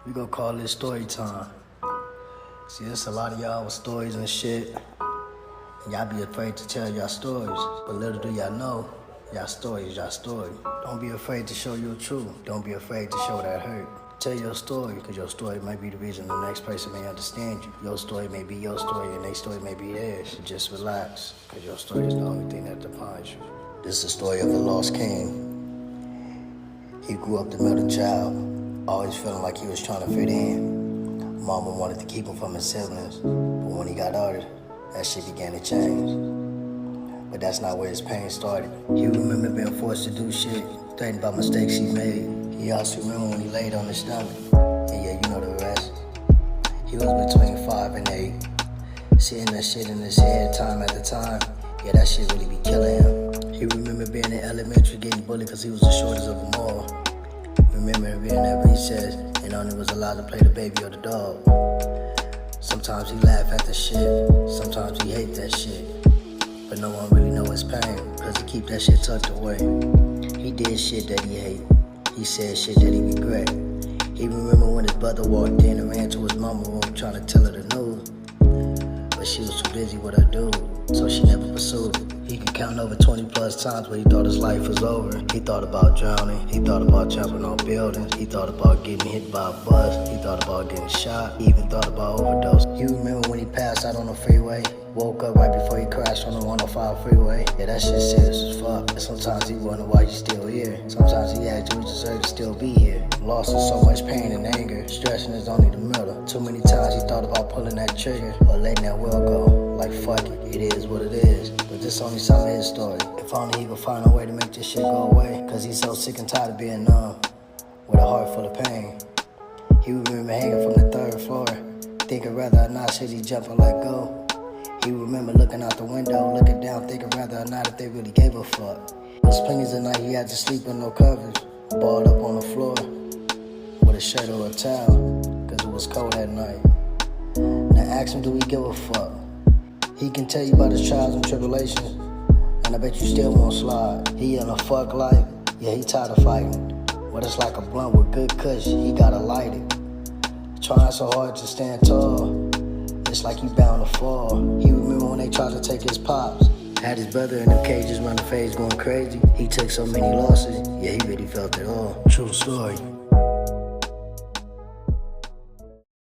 We gonna call this story time. See, there's a lot of y'all with stories and shit. And y'all be afraid to tell y'all stories. But little do y'all know, y'all story is y'all story. Don't be afraid to show your truth. Don't be afraid to show that hurt. Tell your story, because your story might be the reason the next person may understand you. Your story may be your story and their story may be theirs. So just relax, because your story is the only thing that defines you. This is the story of a lost king. He grew up the middle child, always feeling like he was trying to fit in. Mama wanted to keep him from his siblings, but when he got older, that shit began to change. But that's not where his pain started. He remembered being forced to do shit, threatened by mistakes he made. He also remembered when he laid on his stomach. And yeah, you know the rest. He was between 5 and 8. Seeing that shit in his head time after time, yeah, that shit really be killing him. He remembered being in elementary getting bullied because he was the shortest of them all. Remember being at recess and only was allowed to play the baby or the dog. Sometimes he laugh at the shit, sometimes he hate that shit. But no one really know his pain, cause he keep that shit tucked away. He did shit that he hate, he said shit that he regret. He remember when his brother walked in and ran to his mama room trying to tell her the news. But she was too busy with her dude, so she never pursued it. He could count over 20 plus times where he thought his life was over. He thought about drowning, he thought about jumping on buildings, he thought about getting hit by a bus, he thought about getting shot, he even thought about overdose. You remember when he passed out on the freeway? Woke up right before he crashed on the 105 freeway. Yeah, that shit serious as fuck. And sometimes he wonder why he's still here. Sometimes he asked, do we deserve to still be here? Lost in so much pain and anger, stressing is only the middle. Too many times he thought about pulling that trigger or letting that will go. Like fuck it, it is what it is. But this only some of his story. If only he could find a way to make this shit go away. Cause he's so sick and tired of being numb, with a heart full of pain. He remember hanging from the 3rd floor, thinking whether or not should he jump or let go. He remember looking out the window, looking down, thinking whether or not if they really gave a fuck. There's plenty of night he had to sleep with no covers, balled up on the floor, with a shirt or a towel, cause it was cold at night. Now ask him, do he give a fuck? He can tell you about his trials and tribulations, and I bet you still won't slide. He in a fuck life, yeah, he tired of fighting. But it's like a blunt with good kush, he gotta light it. Trying so hard to stand tall, it's like he bound to fall. He remember when they tried to take his pops. Had his brother in them cages running phase going crazy. He took so many losses, yeah, he really felt it all. True story.